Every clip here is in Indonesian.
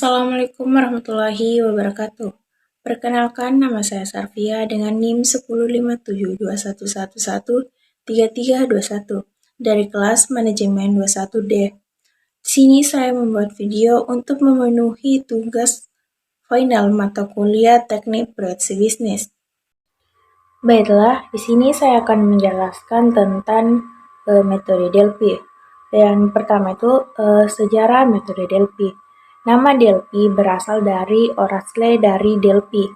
Assalamualaikum warahmatullahi wabarakatuh. Perkenalkan, nama saya Sarvia dengan NIM 1057211133321 dari kelas Manajemen 21D. Di sini saya membuat video untuk memenuhi tugas final mata kuliah Teknik Proyeksi Bisnis. Baiklah, di sini saya akan menjelaskan tentang metode Delphi. Yang pertama itu sejarah metode Delphi. Nama Delphi berasal dari orasle dari Delphi.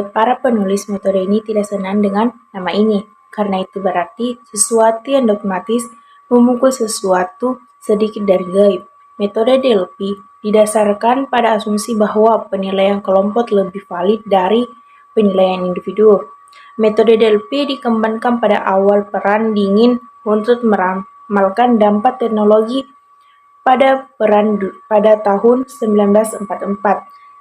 Para penulis metode ini tidak senang dengan nama ini, karena itu berarti sesuatu yang dogmatis memukul sesuatu sedikit dari gaib. Metode Delphi didasarkan pada asumsi bahwa penilaian kelompok lebih valid dari penilaian individu. Metode Delphi dikembangkan pada awal Perang Dingin untuk meramalkan dampak teknologi pada tahun 1944.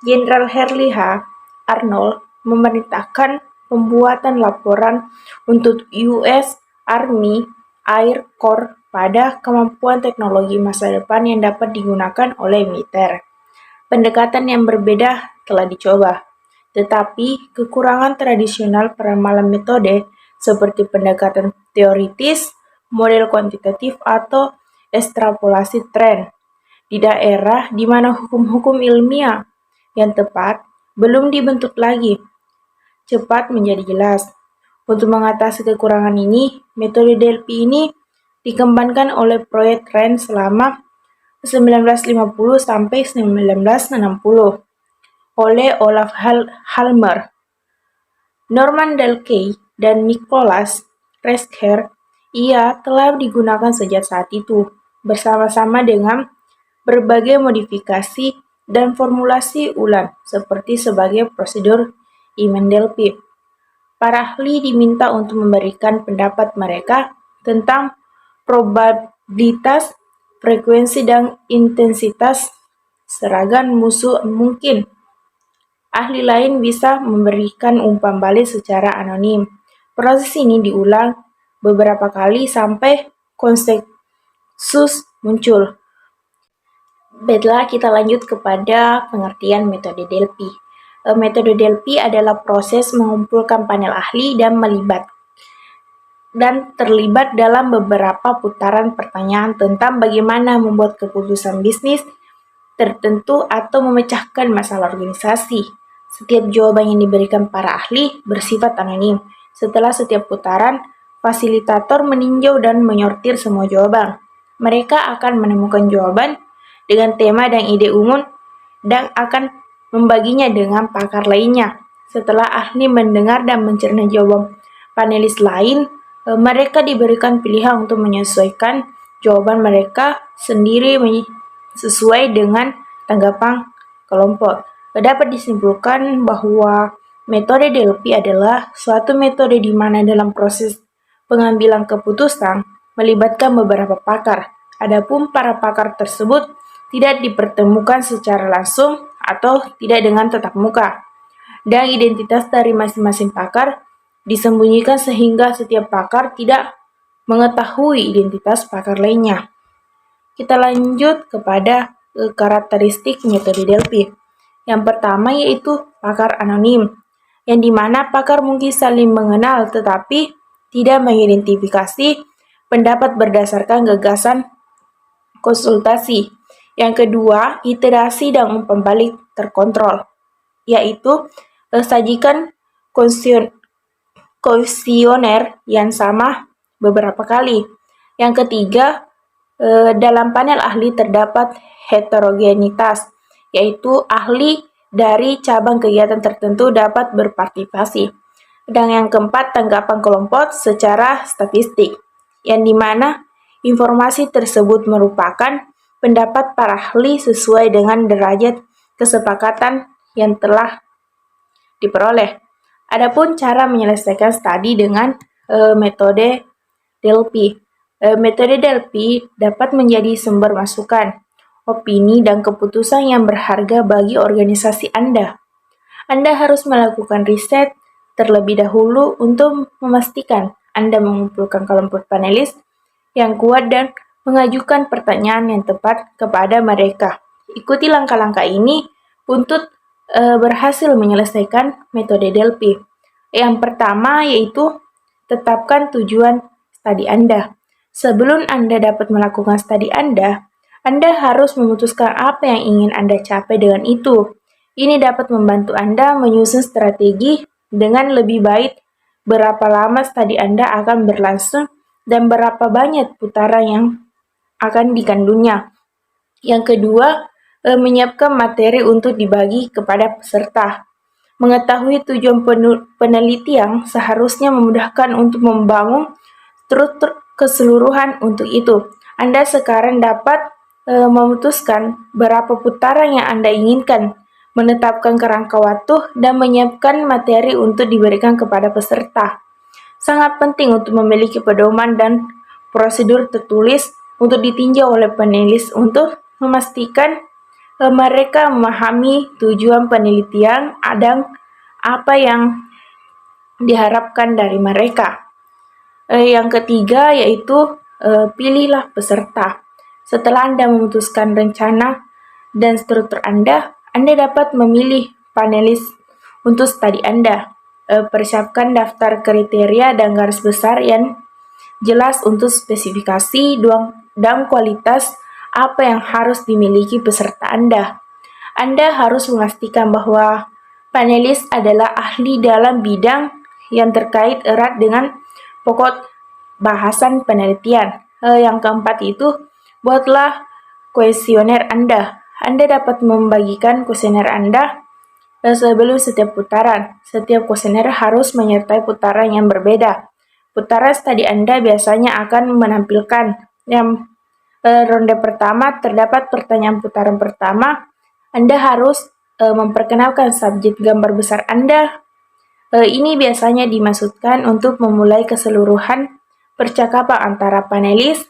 Jenderal Harley H. Arnold memerintahkan pembuatan laporan untuk US Army Air Corps pada kemampuan teknologi masa depan yang dapat digunakan oleh militer. Pendekatan yang berbeda telah dicoba, tetapi kekurangan tradisional peramalan metode seperti pendekatan teoritis, model kuantitatif, atau ekstrapolasi tren di daerah di mana hukum-hukum ilmiah yang tepat belum dibentuk lagi cepat menjadi jelas. Untuk mengatasi kekurangan ini, metode Delphi ini dikembangkan oleh proyek RAND selama 1950 sampai 1960 oleh Olaf Halmer, Norman Dalkey, dan Nicholas Resker. Ia telah digunakan sejak saat itu, bersama-sama dengan berbagai modifikasi dan formulasi ulang, seperti sebagai prosedur Iman Delphi. Para ahli diminta untuk memberikan pendapat mereka tentang probabilitas, frekuensi, dan intensitas seragam musuh mungkin. Ahli lain bisa memberikan umpan balik secara anonim. Proses ini diulang beberapa kali sampai konsensus muncul. Baiklah, kita lanjut kepada pengertian metode Delphi. Metode Delphi adalah proses mengumpulkan panel ahli dan terlibat dalam beberapa putaran pertanyaan tentang bagaimana membuat keputusan bisnis tertentu atau memecahkan masalah organisasi. Setiap jawaban yang diberikan para ahli bersifat anonim. Setelah setiap putaran, fasilitator meninjau dan menyortir semua jawaban. Mereka akan menemukan jawaban dengan tema dan ide umum dan akan membaginya dengan pakar lainnya. Setelah ahli mendengar dan mencerna jawaban panelis lain, mereka diberikan pilihan untuk menyesuaikan jawaban mereka sendiri sesuai dengan tanggapan kelompok. Dapat disimpulkan bahwa metode Delphi adalah suatu metode di mana dalam proses pengambilan keputusan melibatkan beberapa pakar. Adapun para pakar tersebut tidak dipertemukan secara langsung atau tidak dengan tatap muka, dan identitas dari masing-masing pakar disembunyikan sehingga setiap pakar tidak mengetahui identitas pakar lainnya. Kita lanjut kepada karakteristik metode Delphi. Yang pertama yaitu pakar anonim, yang dimana pakar mungkin saling mengenal tetapi tidak mengidentifikasi pendapat berdasarkan gagasan konsultasi. Yang kedua, iterasi dan umpan balik terkontrol, yaitu sajikan kuesioner yang sama beberapa kali. Yang ketiga, dalam panel ahli terdapat heterogenitas, yaitu ahli dari cabang kegiatan tertentu dapat berpartisipasi. Dan yang keempat, tanggapan kelompok secara statistik, yang dimana informasi tersebut merupakan pendapat para ahli sesuai dengan derajat kesepakatan yang telah diperoleh. Adapun cara menyelesaikan studi dengan metode Delphi. Metode Delphi dapat menjadi sumber masukan, opini, dan keputusan yang berharga bagi organisasi Anda. Anda harus melakukan riset terlebih dahulu untuk memastikan Anda mengumpulkan kelompok panelis yang kuat dan mengajukan pertanyaan yang tepat kepada mereka. Ikuti langkah-langkah ini untuk berhasil menyelesaikan metode Delphi. Yang pertama yaitu tetapkan tujuan studi Anda. Sebelum Anda dapat melakukan studi Anda harus memutuskan apa yang ingin Anda capai dengan itu. Ini dapat membantu Anda menyusun strategi dengan lebih baik berapa lama studi Anda akan berlangsung dan berapa banyak putaran yang akan dikandungnya. Yang kedua, menyiapkan materi untuk dibagi kepada peserta. Mengetahui tujuan penelitian seharusnya memudahkan untuk membangun struktur keseluruhan untuk itu. Anda sekarang dapat memutuskan berapa putaran yang Anda inginkan, menetapkan kerangka waktu, dan menyiapkan materi untuk diberikan kepada peserta. Sangat penting untuk memiliki pedoman dan prosedur tertulis untuk ditinjau oleh penulis untuk memastikan mereka memahami tujuan penelitian dan apa yang diharapkan dari mereka. Yang ketiga yaitu pilihlah peserta. Setelah Anda memutuskan rencana dan struktur Anda dapat memilih panelis untuk studi Anda. Persiapkan daftar kriteria dan garis besar yang jelas untuk spesifikasi dan kualitas apa yang harus dimiliki peserta Anda. Anda harus memastikan bahwa panelis adalah ahli dalam bidang yang terkait erat dengan pokok bahasan penelitian. Yang keempat itu, buatlah kuesioner Anda. Anda dapat membagikan kuesioner Anda sebelum setiap putaran. Setiap kuesioner harus menyertai putaran yang berbeda. Putaran studi Anda biasanya akan menampilkan yang ronde pertama terdapat pertanyaan putaran pertama. Anda harus memperkenalkan subjek gambar besar Anda. Ini biasanya dimaksudkan untuk memulai keseluruhan percakapan antara panelis.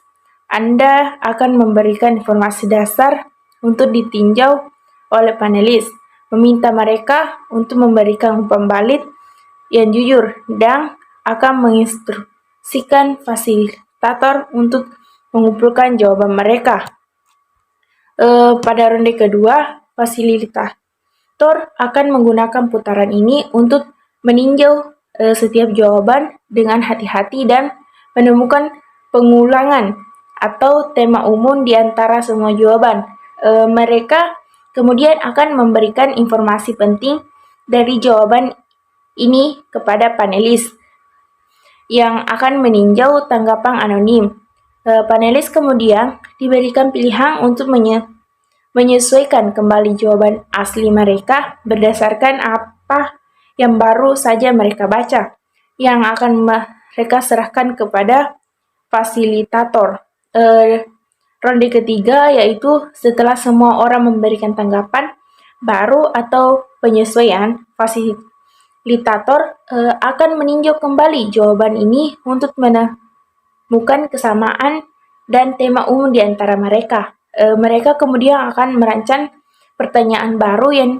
Anda akan memberikan informasi dasar untuk ditinjau oleh panelis, meminta mereka untuk memberikan umpan balik yang jujur, dan akan menginstruksikan fasilitator untuk mengumpulkan jawaban mereka. Pada ronde kedua, fasilitator akan menggunakan putaran ini untuk meninjau setiap jawaban dengan hati-hati dan menemukan pengulangan atau tema umum di antara semua jawaban. Mereka kemudian akan memberikan informasi penting dari jawaban ini kepada panelis yang akan meninjau tanggapan anonim. Panelis kemudian diberikan pilihan untuk menyesuaikan kembali jawaban asli mereka berdasarkan apa yang baru saja mereka baca, yang akan mereka serahkan kepada fasilitator. Ronde ketiga yaitu setelah semua orang memberikan tanggapan baru atau penyesuaian, fasilitator akan meninjau kembali jawaban ini untuk menemukan kesamaan dan tema umum di antara mereka. Mereka kemudian akan merancang pertanyaan baru yang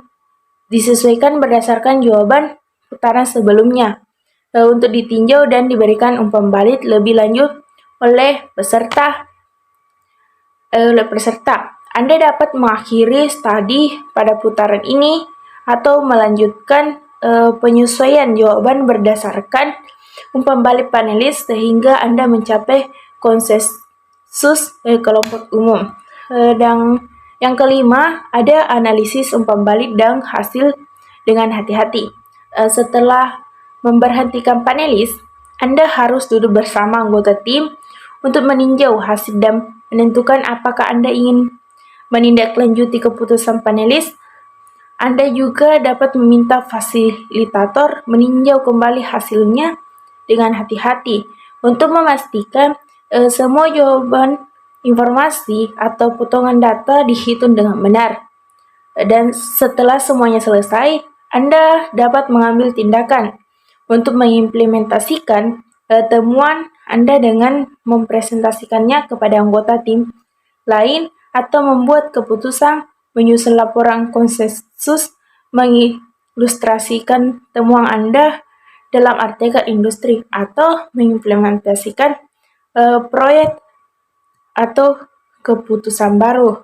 disesuaikan berdasarkan jawaban putaran sebelumnya untuk ditinjau dan diberikan umpan balik lebih lanjut oleh peserta. Anda dapat mengakhiri studi pada putaran ini atau melanjutkan penyesuaian jawaban berdasarkan umpan balik panelis sehingga Anda mencapai konsensus kelompok umum. Dan yang kelima, ada analisis umpan balik dan hasil dengan hati-hati. Setelah memberhentikan panelis, Anda harus duduk bersama anggota tim untuk meninjau hasil dan menentukan apakah Anda ingin menindaklanjuti keputusan panelis. Anda juga dapat meminta fasilitator meninjau kembali hasilnya dengan hati-hati untuk memastikan semua jawaban, informasi, atau potongan data dihitung dengan benar. Dan setelah semuanya selesai, Anda dapat mengambil tindakan untuk mengimplementasikan temuan Anda dengan mempresentasikannya kepada anggota tim lain atau membuat keputusan, menyusun laporan konsensus, mengilustrasikan temuan Anda dalam artikel industri, atau mengimplementasikan proyek atau keputusan baru.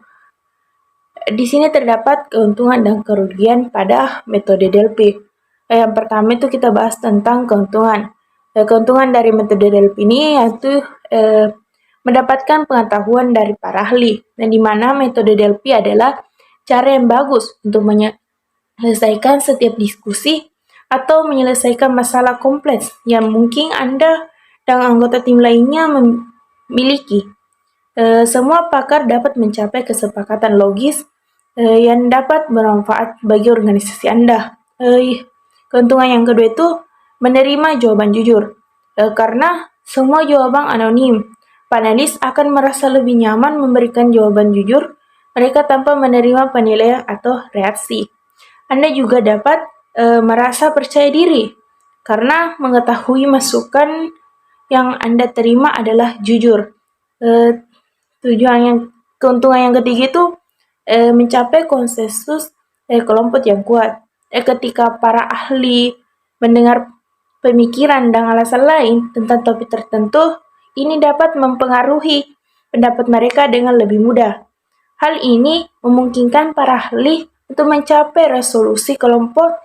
Di sini terdapat keuntungan dan kerugian pada metode Delphi. Yang pertama itu kita bahas tentang keuntungan. Keuntungan dari metode Delphi ini yaitu mendapatkan pengetahuan dari para ahli, dan di mana metode Delphi adalah cara yang bagus untuk menyelesaikan setiap diskusi atau menyelesaikan masalah kompleks yang mungkin Anda dan anggota tim lainnya memiliki. Semua pakar dapat mencapai kesepakatan logis yang dapat bermanfaat bagi organisasi Anda. Keuntungan yang kedua itu menerima jawaban jujur. Karena semua jawaban anonim, panelis akan merasa lebih nyaman memberikan jawaban jujur mereka tanpa menerima penilaian atau reaksi. Anda juga dapat merasa percaya diri karena mengetahui masukan yang Anda terima adalah jujur. Keuntungan yang ketiga itu mencapai konsensus kelompok yang kuat. Ketika para ahli mendengar pemikiran dan alasan lain tentang topik tertentu, ini dapat mempengaruhi pendapat mereka dengan lebih mudah. Hal ini memungkinkan para ahli untuk mencapai resolusi kelompok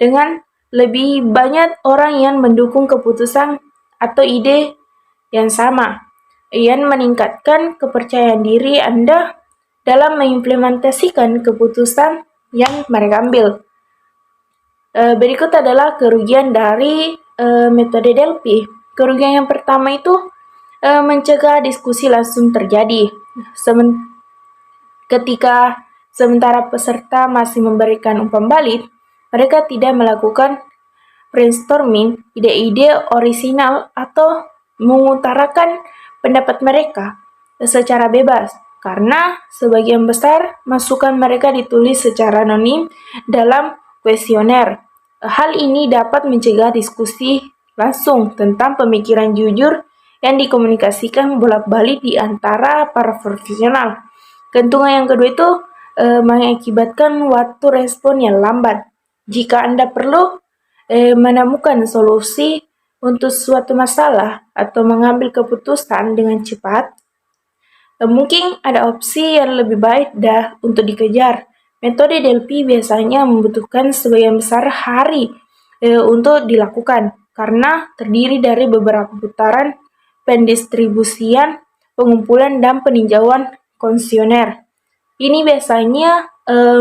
dengan lebih banyak orang yang mendukung keputusan atau ide yang sama. Yang meningkatkan kepercayaan diri Anda dalam mengimplementasikan keputusan yang mereka ambil. Berikut adalah kerugian dari metode Delphi. Kerugian yang pertama itu mencegah diskusi langsung terjadi. Ketika sementara peserta masih memberikan umpan balik, mereka tidak melakukan brainstorming ide-ide orisinal atau mengutarakan pendapat mereka secara bebas, karena sebagian besar masukan mereka ditulis secara anonim dalam kuesioner. Hal ini dapat mencegah diskusi langsung tentang pemikiran jujur yang dikomunikasikan bolak-balik di antara para profesional. Keuntungan yang kedua itu mengakibatkan waktu respon yang lambat. Jika Anda perlu menemukan solusi untuk suatu masalah atau mengambil keputusan dengan cepat, mungkin ada opsi yang lebih baik untuk dikejar. Metode Delphi biasanya membutuhkan sebagian besar hari untuk dilakukan karena terdiri dari beberapa putaran pendistribusian, pengumpulan, dan peninjauan kuesioner. Ini biasanya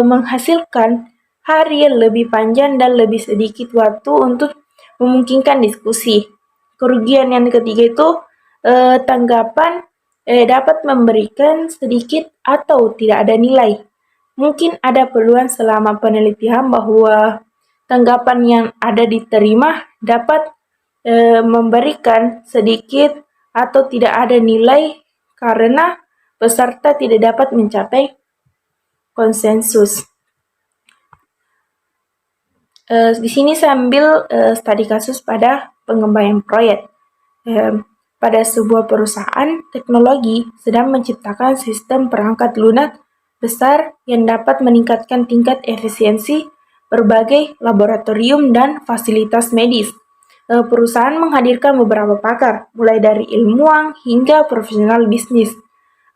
menghasilkan hari yang lebih panjang dan lebih sedikit waktu untuk memungkinkan diskusi. Kerugian yang ketiga itu tanggapan dapat memberikan sedikit atau tidak ada nilai. Mungkin ada peluang selama penelitian bahwa tanggapan yang ada diterima dapat memberikan sedikit atau tidak ada nilai karena peserta tidak dapat mencapai konsensus. Di sini saya ambil studi kasus pada pengembangan proyek. Pada sebuah perusahaan teknologi sedang menciptakan sistem perangkat lunak besar yang dapat meningkatkan tingkat efisiensi berbagai laboratorium dan fasilitas medis. Perusahaan menghadirkan beberapa pakar, mulai dari ilmuwan hingga profesional bisnis.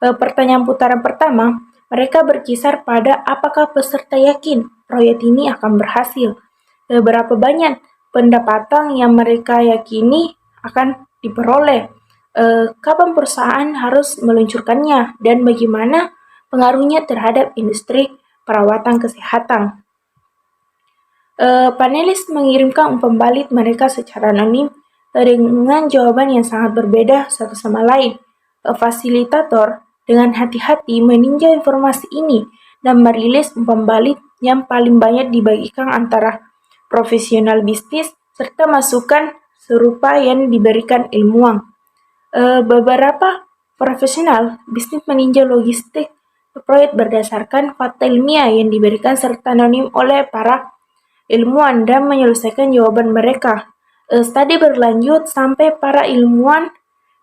Pertanyaan putaran pertama, mereka berkisar pada apakah peserta yakin proyek ini akan berhasil. Berapa banyak pendapatan yang mereka yakini akan diperoleh. Kapan perusahaan harus meluncurkannya dan bagaimana pengaruhnya terhadap industri perawatan kesehatan. Panelis mengirimkan umpan balik mereka secara anonim dengan jawaban yang sangat berbeda satu sama lain. Fasilitator dengan hati-hati meninjau informasi ini dan merilis umpan balik yang paling banyak dibagikan antara profesional bisnis serta masukan serupa yang diberikan ilmuwan. Beberapa profesional bisnis meninjau logistik proyek berdasarkan fakta ilmiah yang diberikan serta anonim oleh para ilmuwan dan menyelesaikan jawaban mereka. Studi berlanjut sampai para ilmuwan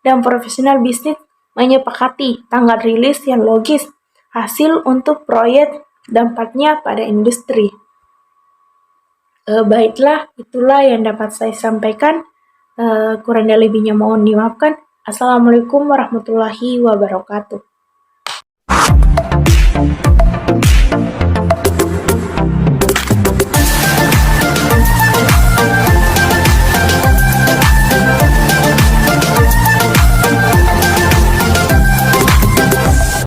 dan profesional bisnis menyepakati tanggal rilis yang logis hasil untuk proyek dampaknya pada industri. Baiklah, itulah yang dapat saya sampaikan. Kurang dan lebihnya mohon dimaafkan. Assalamualaikum warahmatullahi wabarakatuh.